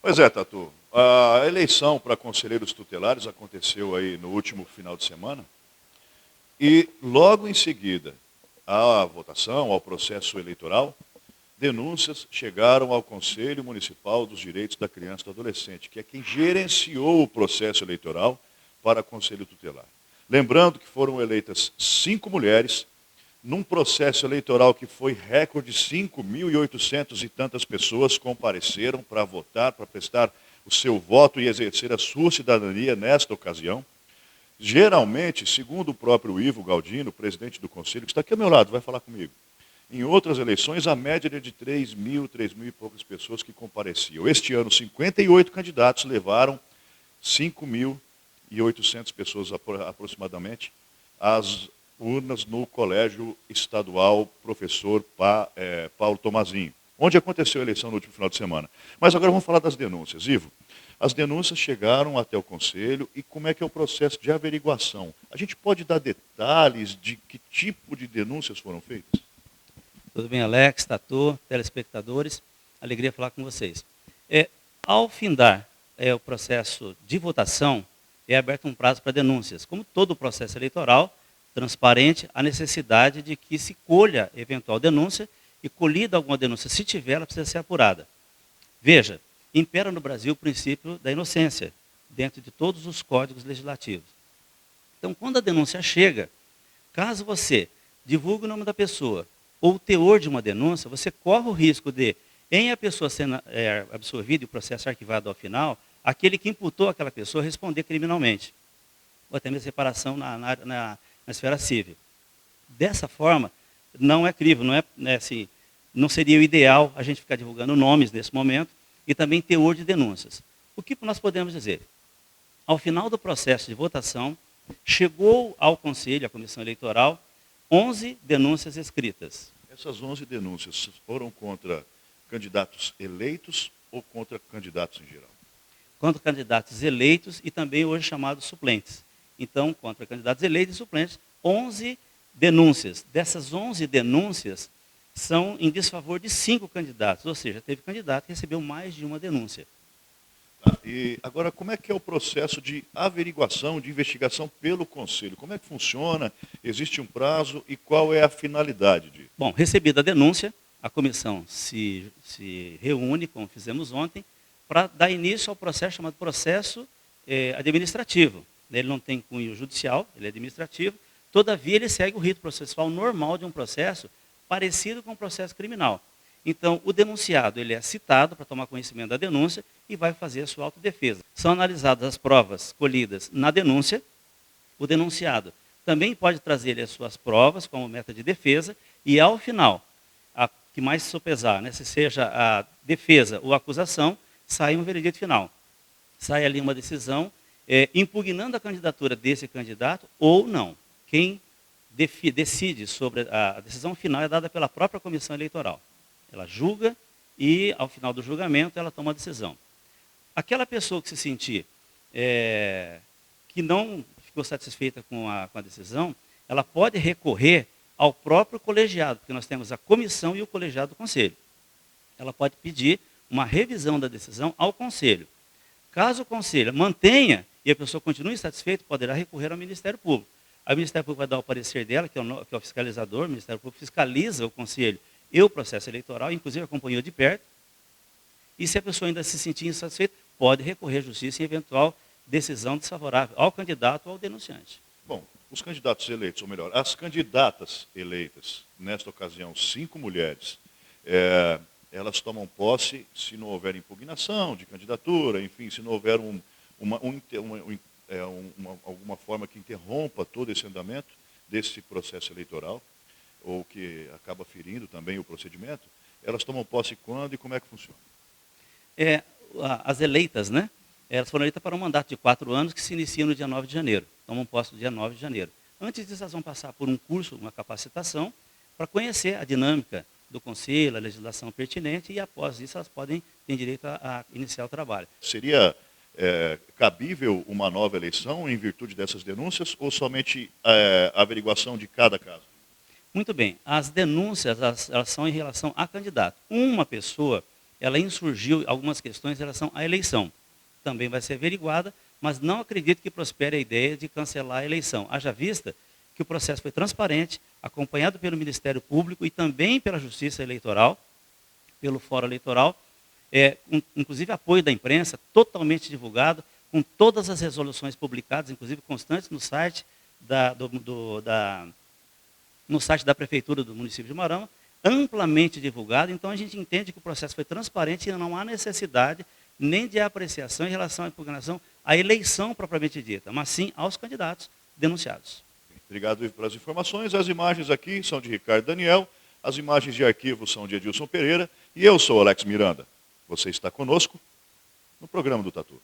Pois é, Tatu. A eleição para conselheiros tutelares aconteceu aí no último final de semana e logo em seguida à votação, ao processo eleitoral, denúncias chegaram ao Conselho Municipal dos Direitos da Criança e do Adolescente, que é quem gerenciou o processo eleitoral para conselho tutelar. Lembrando que foram eleitas 5 mulheres, num processo eleitoral que foi recorde, 5.800 e tantas pessoas compareceram para votar, para prestar o seu voto e exercer a sua cidadania nesta ocasião. Geralmente, segundo o próprio Ivo Galdino, presidente do Conselho, que está aqui ao meu lado, vai falar comigo, em outras eleições, a média era de 3.000 e poucas pessoas que compareciam. Este ano, 58 candidatos levaram 5.800 pessoas aproximadamente às urnas no Colégio Estadual Professor Paulo Tomazinho, onde aconteceu a eleição no último final de semana. Mas agora vamos falar das denúncias. Ivo, as denúncias chegaram até o Conselho e como é que é o processo de averiguação? A gente pode dar detalhes de que tipo de denúncias foram feitas? Tudo bem, Alex, Tatu, telespectadores, alegria falar com vocês. Ao findar o processo de votação, é aberto um prazo para denúncias. Como todo o processo eleitoral, transparente, a necessidade de que se colha eventual denúncia e colhida alguma denúncia, se tiver, ela precisa ser apurada. Veja, impera no Brasil o princípio da inocência, dentro de todos os códigos legislativos. Então, quando a denúncia chega, caso você divulgue o nome da pessoa ou o teor de uma denúncia, você corre o risco de, em a pessoa sendo absolvida e o processo arquivado ao final, aquele que imputou aquela pessoa responder criminalmente, ou até mesmo separação na esfera civil. Dessa forma, não é crível, não seria o ideal a gente ficar divulgando nomes nesse momento e também teor de denúncias. O que nós podemos dizer? Ao final do processo de votação, chegou ao Conselho, à Comissão Eleitoral, 11 denúncias escritas. Essas 11 denúncias foram contra candidatos eleitos ou contra candidatos em geral? Contra candidatos eleitos e também hoje chamados suplentes. Então, contra candidatos eleitos e suplentes, 11 denúncias. Dessas 11 denúncias, são em desfavor de 5 candidatos, ou seja, teve candidato que recebeu mais de uma denúncia. E agora, como é que é o processo de averiguação, de investigação pelo Conselho? Como é que funciona? Existe um prazo e qual é a finalidade disso? Bom, recebida a denúncia, a comissão se reúne, como fizemos ontem, para dar início ao processo chamado processo administrativo. Ele não tem cunho judicial, ele é administrativo, todavia ele segue o rito processual normal de um processo parecido com o processo criminal. Então, o denunciado ele é citado para tomar conhecimento da denúncia e vai fazer a sua autodefesa. São analisadas as provas colhidas na denúncia. O denunciado também pode trazer as suas provas como meta de defesa e, ao final, a que mais se sopesar, se seja a defesa ou a acusação, sai um veredito final. Sai ali uma decisão impugnando a candidatura desse candidato ou não. Quem decide sobre a decisão final é dada pela própria comissão eleitoral. Ela julga e, ao final do julgamento, ela toma a decisão. Aquela pessoa que se sentir que não ficou satisfeita com a decisão, ela pode recorrer ao próprio colegiado, porque nós temos a comissão e o colegiado do conselho. Ela pode pedir uma revisão da decisão ao conselho. Caso o conselho mantenha e a pessoa continue insatisfeita, poderá recorrer ao Ministério Público. O Ministério Público vai dar o parecer dela, que é o fiscalizador, o Ministério Público fiscaliza o conselho e o processo eleitoral, inclusive acompanhou de perto. E se a pessoa ainda se sentir insatisfeita, pode recorrer à justiça em eventual decisão desfavorável ao candidato ou ao denunciante. Bom, os candidatos eleitos, ou melhor, as candidatas eleitas, nesta ocasião, 5 mulheres, elas tomam posse se não houver impugnação de candidatura, enfim, se não houver alguma forma que interrompa todo esse andamento desse processo eleitoral, ou que acaba ferindo também o procedimento, elas tomam posse quando e como é que funciona? As eleitas, elas foram eleitas para um mandato de 4 anos que se inicia no dia 9 de janeiro. Tomam posse no dia 9 de janeiro. Antes disso, elas vão passar por um curso, uma capacitação, para conhecer a dinâmica do conselho, a legislação pertinente, e após isso elas têm direito a iniciar o trabalho. Seria cabível uma nova eleição em virtude dessas denúncias ou somente a averiguação de cada caso? Muito bem. As denúncias elas são em relação a candidato. Uma pessoa ela insurgiu algumas questões em relação à eleição. Também vai ser averiguada, mas não acredito que prospere a ideia de cancelar a eleição. Haja vista que o processo foi transparente, acompanhado pelo Ministério Público e também pela Justiça Eleitoral, pelo Fórum Eleitoral, inclusive apoio da imprensa, totalmente divulgado, com todas as resoluções publicadas, inclusive constantes no site no site da Prefeitura do município de Marama, amplamente divulgado. Então a gente entende que o processo foi transparente e não há necessidade nem de apreciação em relação à impugnação à eleição propriamente dita, mas sim aos candidatos denunciados. Obrigado pelas informações. As imagens aqui são de Ricardo Daniel, as imagens de arquivo são de Edilson Pereira e eu sou Alex Miranda. Você está conosco no programa do Tatu.